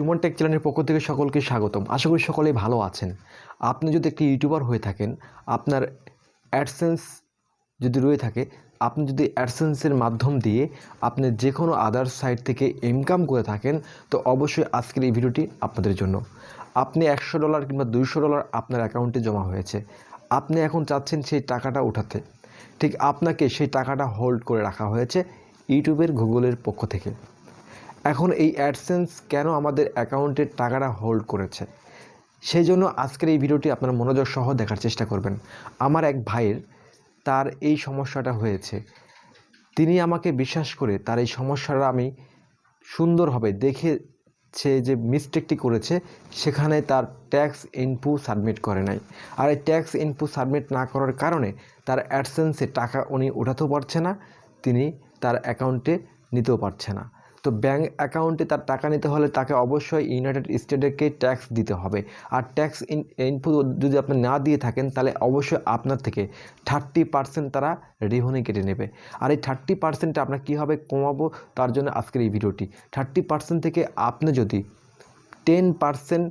Suman take চ্যানেলের পক্ষ থেকে সকলকে স্বাগতম। আশা করি সকলেই ভালো আছেন। আপনি যদি একটি ইউটিউবার হয়ে থাকেন, আপনার অ্যাডসেন্স যদি রয়ে থাকে, আপনি যদি অ্যাডসেন্সের মাধ্যম দিয়ে আপনি যে কোনো আদার সাইট থেকে ইনকাম করে থাকেন, তো অবশ্যই আজকের এই ভিডিওটি আপনাদের জন্য। আপনি $100 কিংবা $200 আপনার অ্যাকাউন্টে জমা হয়েছে, আপনি এখন চাচ্ছেন সেই টাকাটা উঠাতে। ঠিক আপনাকে সেই টাকাটা হোল্ড করে রাখা হয়েছে ইউটিউবের গুগলের পক্ষ থেকে। এখন এই অ্যাডসেন্স কেন আমাদের অ্যাকাউন্টের টাকাটা হোল্ড করেছে, সেই জন্য আজকের এই ভিডিওটি আপনার মনোযোগ সহ দেখার চেষ্টা করবেন। আমার এক ভাইয়ের তার এই সমস্যাটা হয়েছে। তিনি আমাকে বিশ্বাস করে তার এই সমস্যাটা আমি সুন্দরভাবে দেখেছে যে মিস্টেকটি করেছে, সেখানে তার ট্যাক্স ইনপুট সাবমিট করে নাই। আর এই ট্যাক্স ইনপুট সাবমিট না করার কারণে তার অ্যাডসেন্সে টাকা উনি উঠাতেও পারছে না, তিনি তার অ্যাকাউন্টে নিতেও পারছে না। তো ব্যাঙ্ক অ্যাকাউন্টে তার টাকা নিতে হলে তাকে অবশ্যই ইউনাইটেড স্টেটকে ট্যাক্স দিতে হবে। আর ট্যাক্স ইনপুট যদি আপনি না দিয়ে থাকেন, তাহলে অবশ্যই আপনার থেকে 30% তারা রেভিনিউ কেটে নেবে। আর এই 30%টা আপনার কীভাবে কমাবো, তার জন্য আজকের এই ভিডিওটি। 30% থেকে আপনি যদি 10%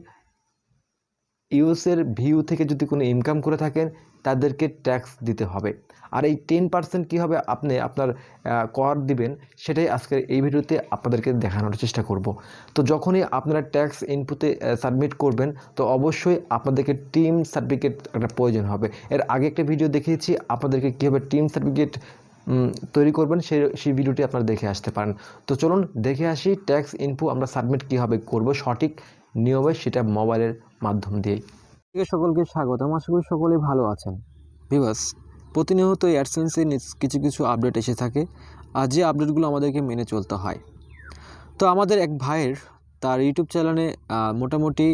ইউএসের ভিউ থেকে যদি কোনো ইনকাম করে থাকেন, তাদেরকে ট্যাক্স দিতে হবে। আর এই 10% কীভাবে আপনি আপনার কর দিবেন, সেটাই আজকের এই ভিডিওতে আপনাদেরকে দেখানোর চেষ্টা করব। তো যখনই আপনারা ট্যাক্স ইনপুটে সাবমিট করবেন, তো অবশ্যই আপনাদেরকে টিম সার্টিফিকেট একটা প্রয়োজন হবে। এর আগে একটা ভিডিও দেখিয়েছি আপনাদেরকে কীভাবে টিম সার্টিফিকেট তৈরি করবেন, সেই ভিডিওটি আপনারা দেখে আসতে পারেন। তো চলুন দেখে আসি ট্যাক্স ইনপুট আমরা সাবমিট কীভাবে করব সঠিক নিয়মে, সেটা মোবাইলের মাধ্যম দিয়েই। সকলকে স্বাগতম। আশা করি সকলেই ভালো আছেন। ভিউয়ার্স, প্রতিনিয়ত অ্যাডসেন্সে কিছু কিছু আপডেট এসে থাকে, আর যে আপডেটগুলো আমাদেরকে মেনে চলতে হয়। তো আমাদের এক ভাইয়ের তার ইউটিউব চ্যানেলে মোটামুটি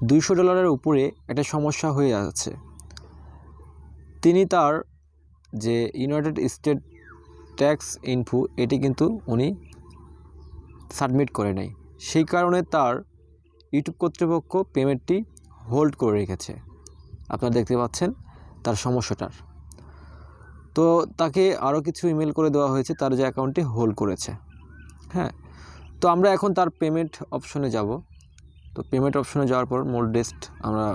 $200 উপরে একটা সমস্যা হয়ে আছে। তিনি তার যে ইউনাইটেড স্টেট ট্যাক্স ইনফো, এটি কিন্তু উনি সাবমিট করে নেয়। সেই কারণে তার ইউটিউব কর্তৃপক্ষ পেমেন্টটি হোল্ড করে রেখেছে। আপনারা দেখতে পাচ্ছেন তার সমস্যাটার। তো তাকে আরও কিছু ইমেল করে দেওয়া হয়েছে তার যে অ্যাকাউন্টটি হোল্ড করেছে। হ্যাঁ, তো আমরা এখন তার পেমেন্ট অপশনে যাব। তো পেমেন্ট অপশনে যাওয়ার পর মোর ডেস্ক আমরা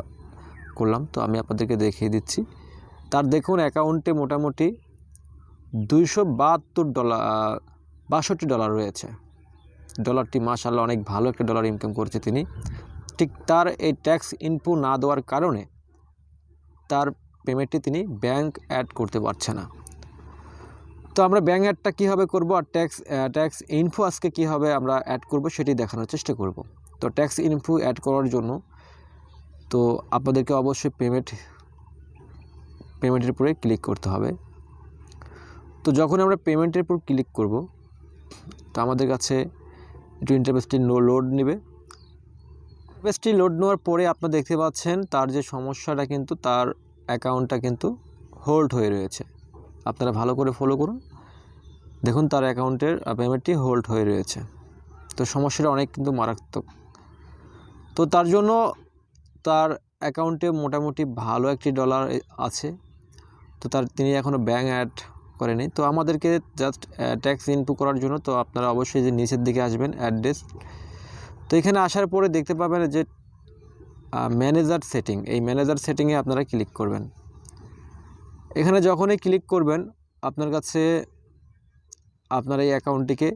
করলাম। তো আমি আপনাদেরকে দেখিয়ে দিচ্ছি। তার দেখুন অ্যাকাউন্টে মোটামুটি $262 রয়েছে। ডলারটি মাশাআল্লাহ অনেক ভালো একটা ডলার ইনকাম করছে তিনি। ঠিক তার এই ট্যাক্স ইনপুট না দেওয়ার কারণে তার পেমেন্টটি তিনি ব্যাংক অ্যাড করতে পারছে না। তো আমরা ব্যাংক অ্যাডটা কীভাবে করব, আর ট্যাক্স ইনফো আজকে কীভাবে আমরা অ্যাড করব, সেটি দেখানোর চেষ্টা করব। তো ট্যাক্স ইনফো অ্যাড করার জন্য তো আপনাদেরকে অবশ্যই পেমেন্টের উপরে ক্লিক করতে হবে। তো যখন আমরা পেমেন্টের উপর ক্লিক করব, তো আমাদের কাছে একটু ইন্টারফেসটি লোড নেবে। ইন্টারফেসটি লোড নেওয়ার পরে আপনারা দেখতে পাচ্ছেন তার যে সমস্যাটা, কিন্তু তার অ্যাকাউন্টটা কিন্তু হোল্ড হয়ে রয়েছে। আপনারা ভালো করে ফলো করুন, দেখুন তার অ্যাকাউন্টের পেমেন্টটি হোল্ড হয়ে রয়েছে। তো সমস্যাটা অনেক কিন্তু মারাত্মক। তো তার জন্য তার অ্যাকাউন্টে মোটামুটি ভালো একটি ডলার আছে। তো তিনি এখনও ব্যাংক অ্যাড করেনি। তো আমাদেরকে জাস্ট ট্যাক্স ইনপুট করার জন্য তো আপনারা অবশ্যই যে নিচের দিকে আসবেন অ্যাড্রেস। তো এখানে আসার পরে দেখতে পাবেন যে ম্যানেজার সেটিং, এই ম্যানেজার সেটিংয়ে আপনারা ক্লিক করবেন। এখানে যখনই ক্লিক করবেন আপনার কাছে আপনার এই অ্যাকাউন্টটিকে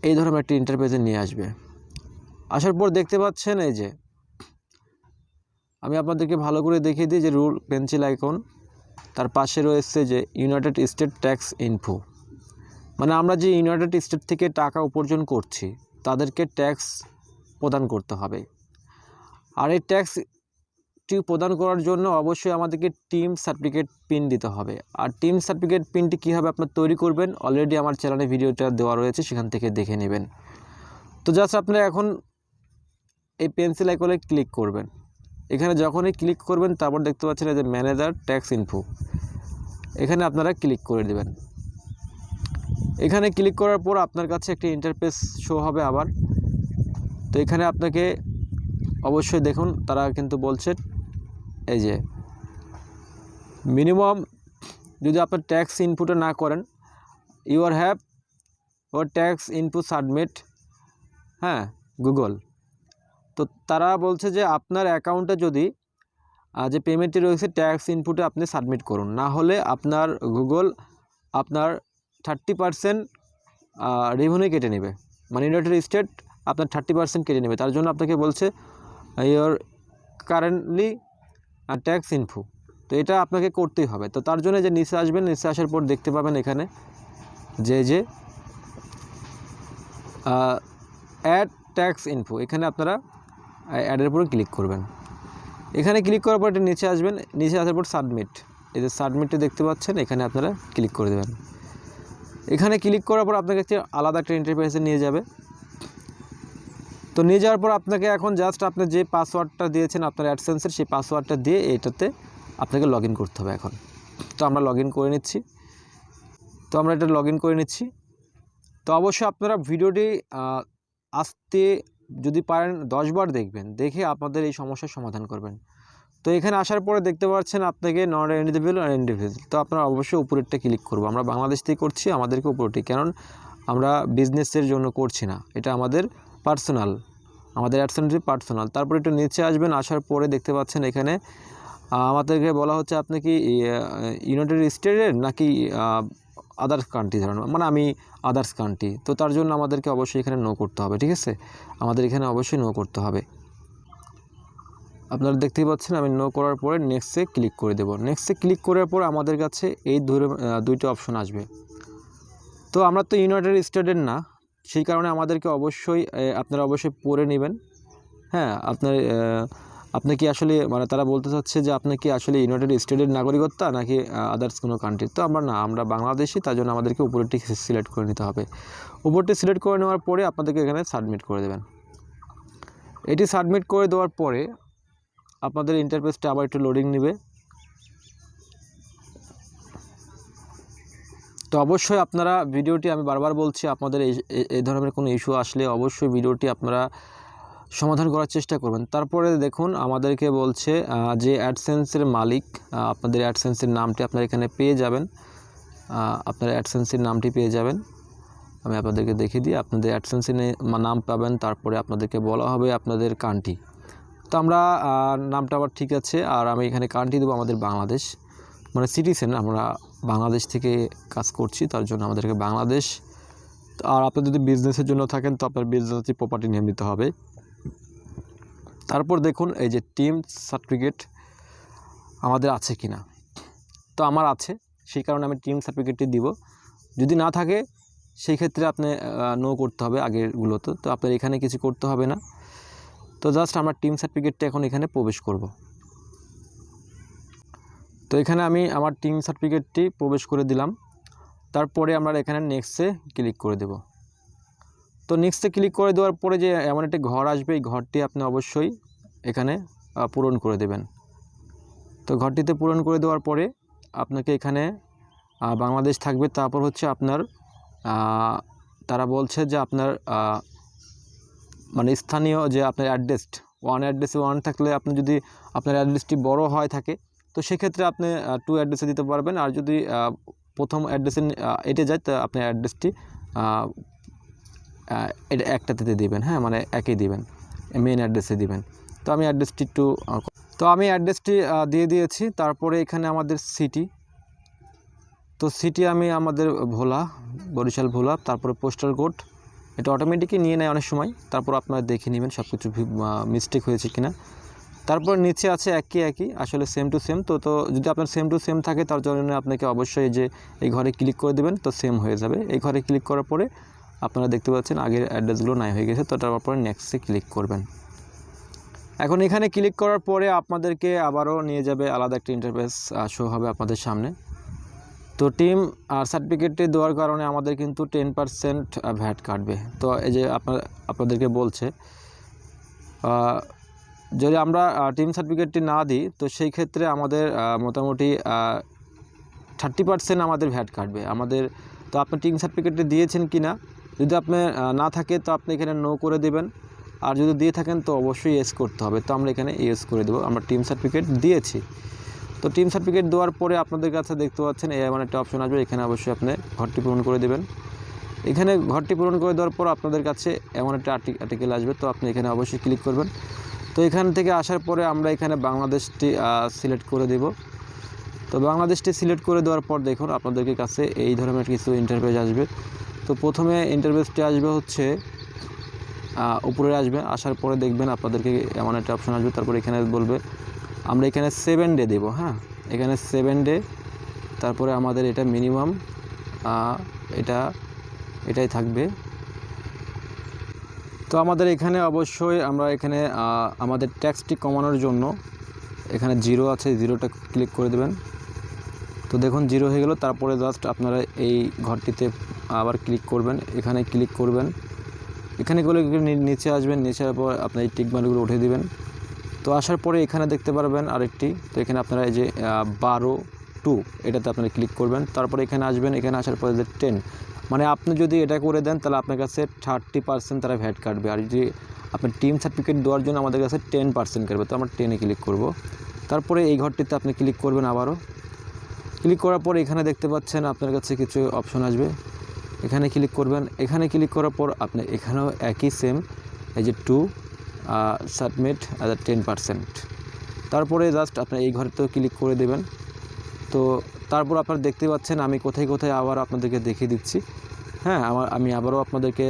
এই ধরনের একটি ইন্টারফেসে নিয়ে আসবে। আসার পর দেখতে পাচ্ছেন এই যে আমি আপনাদেরকে ভালো করে দেখিয়ে দিই যে রুল পেন্সিল আইকন, তার পাশে রয়েছে যে ইউনাইটেড স্টেট ট্যাক্স ইনফো। মানে আমরা যে ইউনাইটেড স্টেট থেকে টাকা উপার্জন করছি তাদেরকে ট্যাক্স প্রদান করতে হবে। আর এই ট্যাক্সটি প্রদান করার জন্য অবশ্যই আমাদেরকে টিম সার্টিফিকেট পিন দিতে হবে। আর টিম সার্টিফিকেট পিনটি কীভাবে আপনার তৈরি করবেন, অলরেডি আমার চ্যানেলে ভিডিওটা দেওয়া রয়েছে, সেখান থেকে দেখে নেবেন। তো জাস্ট আপনারা এখন এই পেন্সিল আইকনে ক্লিক করবেন। এখানে যখনই ক্লিক করবেন তারপর দেখতে পাচ্ছেন যে ম্যানেজার ট্যাক্স ইনফো, এখানে আপনারা ক্লিক করে দেবেন। এখানে ক্লিক করার পর আপনার কাছে একটি ইন্টারফেস শো হবে আবার। তো এখানে আপনাকে অবশ্যই দেখুন তারা কিন্তু বলছে এই যে মিনিমাম যদি আপনার ট্যাক্স ইনপুটে না করেন, your have or tax input submit হ্যাঁ, গুগল। তো তারা বলছে যে আপনার অ্যাকাউন্টে যদি যে পেমেন্টটি রয়েছে ট্যাক্স ইনপুটে আপনি সাবমিট করুন, না হলে আপনার গুগল আপনার 30% রেভিনিউ কেটে নেবে, মানে ইউনাইটেড স্টেট আপনার 30% কেটে নেবে। তার জন্য আপনাকে বলছে ইয়োর কারেন্টলি ট্যাক্স ইনফো, তো এটা আপনাকে করতেই হবে। তো তার জন্য যে নিচে আসবেন, নিচে আসার পর দেখতে পাবেন এখানে যে অ্যাড ট্যাক্স ইনফো, এখানে আপনারা অ্যাডের উপরে ক্লিক করবেন। এখানে ক্লিক করার পর এটা নিচে আসবেন, নিচে আসার পর সাবমিট, এই যে সাবমিটটা দেখতে পাচ্ছেন, এখানে আপনারা ক্লিক করে দেবেন। এখানে ক্লিক করার পর আপনাকে একটা আলাদা একটা ইন্টারফেসে নিয়ে যাবে। তো নিয়ে যাওয়ার পর আপনাকে এখন জাস্ট আপনি যে পাসওয়ার্ডটা দিয়েছেন আপনার অ্যাডসেন্সের, সেই পাসওয়ার্ডটা দিয়ে এটাতে আপনাকে লগ ইন করতে হবে এখন। তো আমরা লগ ইন করে নিচ্ছি। তো অবশ্যই আপনারা ভিডিওটি আসতে যদি পারেন 10 বার দেখবেন, দেখে আপনাদের এই সমস্যার সমাধান করবেন। তো এখানে আসার পরে দেখতে পাচ্ছেন আপনাকে নট এলিজিবল আর ইন্ডিভিজুয়াল, তো আপনারা অবশ্যই উপরেরটা ক্লিক করবো। আমরা বাংলাদেশ থেকে করছি, আমাদেরকে উপরেরটি, কারণ আমরা বিজনেসের জন্য করছি না, এটা আমাদের পার্সোনাল, আমাদের অ্যাডসেন্সটি পার্সোনাল। তারপর একটু নিচে আসবেন, আসার পরে দেখতে পাচ্ছেন এখানে আমাদেরকে বলা হচ্ছে আপনি কি ইউনাইটেড স্টেটের নাকি আদার্স কান্ট্রি ধরেন, মানে আমি আদার্স কান্ট্রি। তো তার জন্য আমাদেরকে অবশ্যই এখানে নো করতে হবে, ঠিক আছে, আমাদের এখানে অবশ্যই নো করতে হবে। আপনারা দেখতেই পাচ্ছেন আমি নো করার পরে নেক্সটে ক্লিক করে দেব। নেক্সটে ক্লিক করার পর আমাদের কাছে এই দুইটা অপশন আসবে। তো আমরা তো ইউনাইটেড স্টেটের না, সেই কারণে আমাদেরকে অবশ্যই আপনারা অবশ্যই পড়ে নেবেন। হ্যাঁ, আপনি কি আসলে, মানে তারা বলতে চাচ্ছে যে আপনি কি আসলে ইউনাইটেড স্টেটের নাগরিকত্ব নাকি আদার্স কোনো কান্ট্রি। তো আমরা বাংলাদেশি, তার জন্য আমাদেরকে উপরেরটি সিলেক্ট করে নিতে হবে। উপরটি সিলেক্ট করে নেওয়ার পরে আপনাদেরকে এখানে সাবমিট করে দেবেন। এটি সাবমিট করে দেওয়ার পরে আপনাদের ইন্টারফেসটা আবার একটু লোডিং নেবে। তো অবশ্যই আপনারা ভিডিওটি, আমি বারবার বলছি, আপনাদের এই ধরনের কোনো ইস্যু আসলে অবশ্যই ভিডিওটি আপনারা সমাধান করার চেষ্টা করবেন। তারপরে দেখুন আমাদেরকে বলছে যে অ্যাডসেন্সের মালিক, আপনাদের অ্যাডসেন্সের নামটি আপনারা এখানে পেয়ে যাবেন, আপনার অ্যাডসেন্সের নামটি পেয়ে যাবেন। আমি আপনাদেরকে দেখিয়ে দিই, আপনাদের অ্যাডসেন্সের নাম পাবেন, তারপরে আপনাদেরকে বলা হবে আপনাদের কান্ট্রি। তো আমরা নামটা আবার ঠিক আছে, আর আমি এখানে কান্ট্রি দেবো আমাদের বাংলাদেশ, মানে সিটিজেন, আমরা বাংলাদেশ থেকে কাজ করছি, তার জন্য আমাদেরকে বাংলাদেশ। আর আপনি যদি বিজনেসের জন্য থাকেন তো আপনার বিজনেসের প্রপার্টি নেম দিতে হবে। তারপর দেখুন এই যে টিম সার্টিফিকেট আমাদের আছে কি না, তো আমার আছে, সেই কারণে আমি টিম সার্টিফিকেটটি দিব। যদি না থাকে সেই ক্ষেত্রে আপনি নো করতে হবে আগেরগুলোতে, তো আপনার এখানে কিছু করতে হবে না। তো জাস্ট আমরা টিম সার্টিফিকেটটা এখন এখানে প্রবেশ করব। তো এখানে আমি আমার টিম সার্টিফিকেটটি প্রবেশ করে দিলাম। তারপরে আমরা এখানে নেক্সটে ক্লিক করে দেব। তো নেক্সটে ক্লিক করে দেওয়ার পরে যে এমন একটা ঘর আসবে, এই ঘরটি আপনি অবশ্যই এখানে পূরণ করে দেবেন। তো ঘরটিতে পূরণ করে দেওয়ার পরে আপনাকে এখানে বাংলাদেশ থাকবে, তারপর হচ্ছে আপনার তারা বলছে যে আপনার মানে স্থানীয় যে আপনার অ্যাড্রেস, অ্যাড্রেসে থাকলে আপনি যদি আপনার অ্যাড্রেসটি বড় হয় থাকে তো সেক্ষেত্রে আপনি 2 অ্যাড্রেসে দিতে পারবেন। আর যদি প্রথম অ্যাড্রেসে এটে যায় তো আপনি অ্যাড্রেসটি এটা একটাতে দিবেন, হ্যাঁ, মানে একই দিবেন, মেন অ্যাড্রেসে দিবেন। তো আমি অ্যাড্রেসটি দিয়ে দিয়েছি। তারপরে এখানে আমাদের সিটি, তো সিটি আমি আমাদের ভোলা, বরিশাল ভোলা। তারপরে পোস্টাল কোড, এটা অটোমেটিকই নিয়ে নেয় অনেক সময়, তারপর আপনারা দেখে নেবেন সব কিছু মিস্টেক হয়েছে কিনা। তারপর নিচে আছে একই আসলে সেম টু সেম। তো যদি আপনার সেম টু সেম থাকে তার জন্য আপনাকে অবশ্যই যে এই ঘরে ক্লিক করে দেবেন, তো সেম হয়ে যাবে। এই ঘরে ক্লিক করার পরে আপনারা দেখতে পাচ্ছেন আগের অ্যাড্রেসগুলো নাই হয়ে গেছে, তো তারপরে নেক্সটে ক্লিক করবেন। এখন এখানে ক্লিক করার পরে আপনাদেরকে আবারও নিয়ে যাবে, আলাদা একটা ইন্টারফেস শো হবে আপনাদের সামনে। তো টিম সার্টিফিকেটটি দেওয়ার কারণে আমাদের কিন্তু 10% ভ্যাট কাটবে। তো এই যে আপনাদেরকে বলছে যদি আমরা টিম সার্টিফিকেটটি না দিই তো সেই ক্ষেত্রে আমাদের মোটামুটি 30% আমাদের ভ্যাট কাটবে আমাদের। তো আপনি টিম সার্টিফিকেটটি দিয়েছেন কি না, যদি আপনি না থাকে তো আপনি এখানে নো করে দেবেন, আর যদি দিয়ে থাকেন তো অবশ্যই ইয়েস করতে হবে। তো আমরা এখানে ইয়েস করে দেবো, আমরা টিম সার্টিফিকেট দিয়েছি। তো টিম সার্টিফিকেট দেওয়ার পরে আপনাদের কাছে দেখতে পাচ্ছেন এমন একটা অপশন আসবে, এখানে অবশ্যই আপনি ঘরটি পূরণ করে দেবেন। এখানে ঘরটি পূরণ করে দেওয়ার পর আপনাদের কাছে এমন একটা আর্টিকেল আসবে, তো আপনি এখানে অবশ্যই ক্লিক করবেন। তো এখান থেকে আসার পরে আমরা এখানে বাংলাদেশটি সিলেক্ট করে দেব। তো বাংলাদেশটি সিলেক্ট করে দেওয়ার পর দেখুন আপনাদের কাছে এই ধরনের কিছু ইন্টারফেস আসবে। তো প্রথমে ইন্টারফেসটি আসবে হচ্ছে উপরে আসবে, আসার পরে দেখবেন আপনাদেরকে এমন একটা অপশন আসবে। তারপরে এখানে বলবে আমরা এখানে 7 ডে দেবো। হ্যাঁ, এখানে 7 ডে, তারপরে আমাদের এটা মিনিমাম এটাই থাকবে। তো আমাদের এখানে অবশ্যই আমরা এখানে আমাদের ট্যাক্সটি কমানোর জন্য এখানে 0 আছে, 0টা ক্লিক করে দেবেন। তো দেখুন 0 হয়ে গেল। তারপরে জাস্ট আপনারা এই ঘরটিতে আবার ক্লিক করবেন, এখানে ক্লিক করবেন, এখানে করে নিচে আসবেন, নিচে পর আপনার এই টিক মার্কগুলো উঠে দিবেন। তো আসার পরে এখানে দেখতে পারবেন আরেকটি, তো এখানে আপনারা এই যে 12(2) এটাতে আপনারা ক্লিক করবেন। তারপরে এখানে আসবেন, এখানে আসার পরে যে 10, মানে আপনি যদি এটা করে দেন তাহলে আপনার কাছে 30% তারা ভ্যাট কাটবে। আর যদি আপনার টিম সার্টিফিকেট দেওয়ার জন্য আমাদের কাছে 10% কাটবে। তো আমরা 10-এ ক্লিক করব। তারপরে এই ঘরটিতে আপনি ক্লিক করবেন। আবারও ক্লিক করার পর এখানে দেখতে পাচ্ছেন আপনার কাছে কিছু অপশন আসবে, এখানে ক্লিক করবেন। এখানে ক্লিক করার পর আপনি এখানেও একই সেম এই যে 2 সাবমিট 10%। তারপরে জাস্ট আপনার এই ঘরেতেও ক্লিক করে দেবেন। তো তারপর আপনারা দেখতে পাচ্ছেন আমি কোথায় কোথায় আবার আপনাদেরকে দেখিয়ে দিচ্ছি। হ্যাঁ, আমি আবারও আপনাদেরকে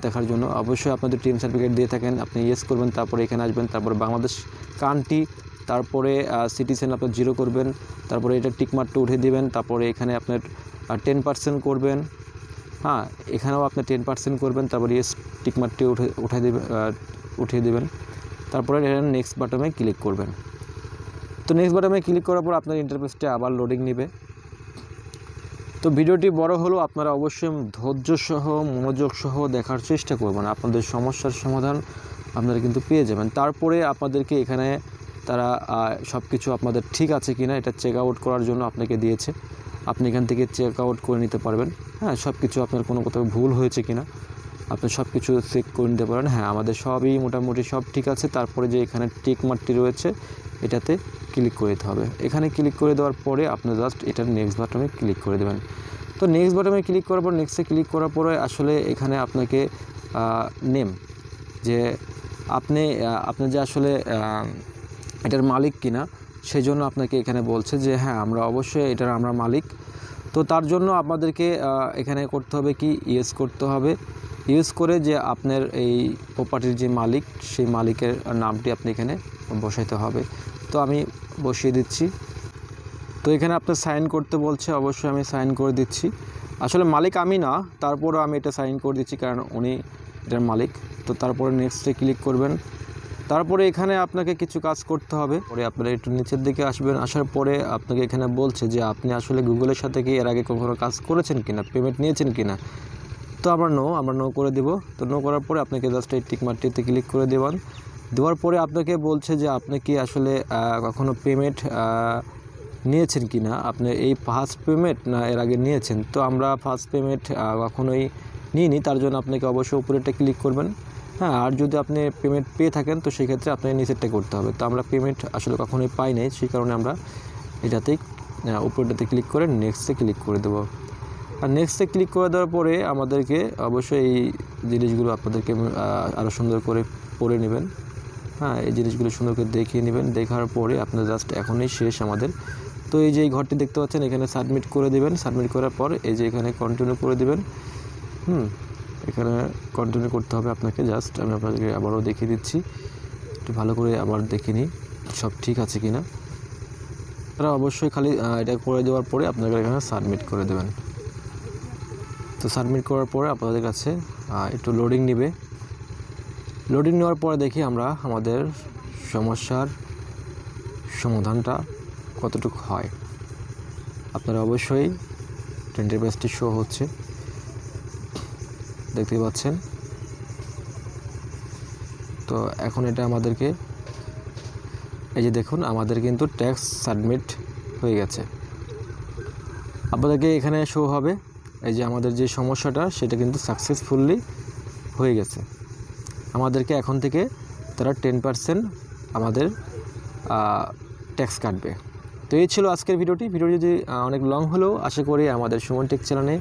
দেখার জন্য অবশ্যই আপনাদের টিম সার্টিফিকেট দিয়ে থাকেন, আপনি ইয়েস করবেন, তারপরে এখানে আসবেন, তারপরে বাংলাদেশ কান্ট্রি, তারপরে সিটিজেন আপনার 0 করবেন, তারপরে এটা টিকমার্কটা উঠে দেবেন, তারপরে এখানে আপনার 10% করবেন। হ্যাঁ, এখানেও আপনি 10% করবেন, তারপরে ইয়েস টিকমার্কটি উঠিয়ে দেবেন। তারপরে এখানে নেক্সট বাটনে ক্লিক করবেন। তো নেক্সট বাটনে ক্লিক করার পর আপনার ইন্টারফেসটা আবার লোডিং নেবে। তো ভিডিওটি বড় হলেও আপনারা অবশ্যই ধৈর্য সহ মনোযোগ সহ দেখার চেষ্টা করবেন, আপনাদের সমস্যার সমাধান আপনারা কিন্তু পেয়ে যাবেন। তারপরে আপনাদেরকে এখানে তারা সব কিছু আপনাদের ঠিক আছে কিনা এটা চেক আউট করার জন্য আপনাকে দিয়েছে, আপনি এখান থেকে চেক আউট করে নিতে পারবেন। হ্যাঁ, সব কিছু আপনার কোনো কোথাও ভুল হয়েছে কিনা আপনি সব কিছু চেক করে নিতে পারেন। হ্যাঁ, আমাদের সবই মোটামুটি সব ঠিক আছে। তারপরে যে এখানে টিক মার্কটি রয়েছে এটাতে ক্লিক করে দিতে হবে। এখানে ক্লিক করে দেওয়ার পরে আপনি জাস্ট এটার নেক্সট বাটনে ক্লিক করে দেবেন। তো নেক্সট বাটনে ক্লিক করার পর নেক্সটে ক্লিক করার পরে আসলে এখানে আপনাকে নেম, যে আপনি যে আসলে এটার মালিক কিনা সেই জন্য আপনাকে এখানে বলছে যে হ্যাঁ আমরা অবশ্যই এটার আমরা মালিক। তো তার জন্য আপনাদেরকে এখানে করতে হবে কি, ইয়েস করতে হবে। ইউজ করে যে আপনার এই প্রপার্টির যে মালিক সেই মালিকের নামটি আপনি এখানে বসাইতে হবে। তো আমি বসিয়ে দিচ্ছি। তো এখানে আপনি সাইন করতে বলছে, অবশ্যই আমি সাইন করে দিচ্ছি। আসলে মালিক আমি না, তারপরও আমি এটা সাইন করে দিচ্ছি কারণ উনি এটার মালিক। তো তারপরে নেক্সটে ক্লিক করবেন। তারপরে এখানে আপনাকে কিছু কাজ করতে হবে। পরে আপনারা একটু নিচের দিকে আসবেন, আসার পরে আপনাকে এখানে বলছে যে আপনি আসলে গুগলের সাথে কি এর আগে কখনো কাজ করেছেন কিনা, পেমেন্ট নিয়েছেন কিনা। তো আমরা নো করে দেব। তো নো করার পরে আপনাকে জাস্ট এই টিক মার্কটিতে ক্লিক করে দেওয়ার পরে আপনাকে বলছে যে আপনি কি আসলে কখনো পেমেন্ট নিয়েছেন কি না, আপনি এই ফার্স্ট পেমেন্ট না এর আগে নিয়েছেন। তো আমরা ফার্স্ট পেমেন্ট কখনোই নিইনি, তার জন্য আপনাকে অবশ্যই উপরেরটা ক্লিক করবেন। হ্যাঁ, আর যদি আপনি পেমেন্ট পেয়ে থাকেন তো সেই ক্ষেত্রে আপনাকে নিচেরটা করতে হবে। তো আমরা পেমেন্ট আসলে কখনোই পাই নাই, সেই কারণে আমরা এটাতেই উপরেরটাতে ক্লিক করে নেক্সটে ক্লিক করে দেবো। আর নেক্সটে ক্লিক করে দেওয়ার পরে আমাদেরকে অবশ্যই এই জিনিসগুলো আপনাদেরকে আরও সুন্দর করে পড়ে নেবেন। হ্যাঁ, এই জিনিসগুলো সুন্দর করে দেখিয়ে নেবেন। দেখার পরে আপনার জাস্ট এখনই শেষ আমাদের। তো এই যে এই ঘরটি দেখতে পাচ্ছেন এখানে সাবমিট করে দেবেন। সাবমিট করার পর এই যে এখানে কন্টিনিউ করে দেবেন। এখানে কন্টিনিউ করতে হবে আপনাকে। জাস্ট আমি আপনাদেরকে আবারও দেখিয়ে দিচ্ছি, একটু ভালো করে আবার দেখে নিই সব ঠিক আছে কি না। তারা অবশ্যই খালি এটা করে দেওয়ার পরে আপনাকে এখানে সাবমিট করে দেবেন। তো সাবমিট করার পরে আপনাদের কাছে একটু লোডিং নেবে। লোডিং নেওয়ার পরে দেখি আমরা আমাদের সমস্যার সমাধানটা কতটুকু হয়। আপনারা অবশ্যই ইন্টারফেসটি শো হচ্ছে, দেখতে পাচ্ছেন। তো এখন এটা আমাদেরকে এই যে দেখুন আমাদের কিন্তু ট্যাক্স সাবমিট হয়ে গেছে। আপনাদেরকে এখানে শো হবে এই যে আমাদের যে সমস্যাটা সেটা কিন্তু সাকসেসফুলি হয়ে গেছে। আমাদেরকে এখন থেকে তারা 10% আমাদের ট্যাক্স কাটবে। তো এই ছিল আজকের ভিডিওটি যদি অনেক লং হলেও আশা করি আমাদের সুমন টেক চ্যানেলে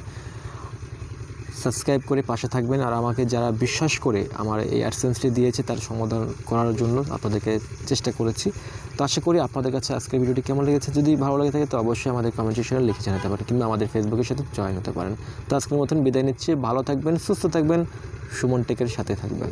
সাবস্ক্রাইব করে পাশে থাকবেন। আর আমাকে যারা বিশ্বাস করে আমার এই অ্যাডসেন্সটি দিয়েছে তার সমাধান করার জন্য আপনাদেরকে চেষ্টা করেছি। তো আশা করি আপনাদের কাছে আজকের ভিডিওটি কেমন লেগেছে। যদি ভালো লেগে থাকে তো অবশ্যই আমাদের কমেন্ট সেকশনে লিখে জানাতে পারেন, কিংবা আমাদের ফেসবুকের সাথে জয়েন হতে পারেন। তো আজকের মতন বিদায় নিচ্ছি। ভালো থাকবেন, সুস্থ থাকবেন, সুমন টেকের সাথে থাকবেন।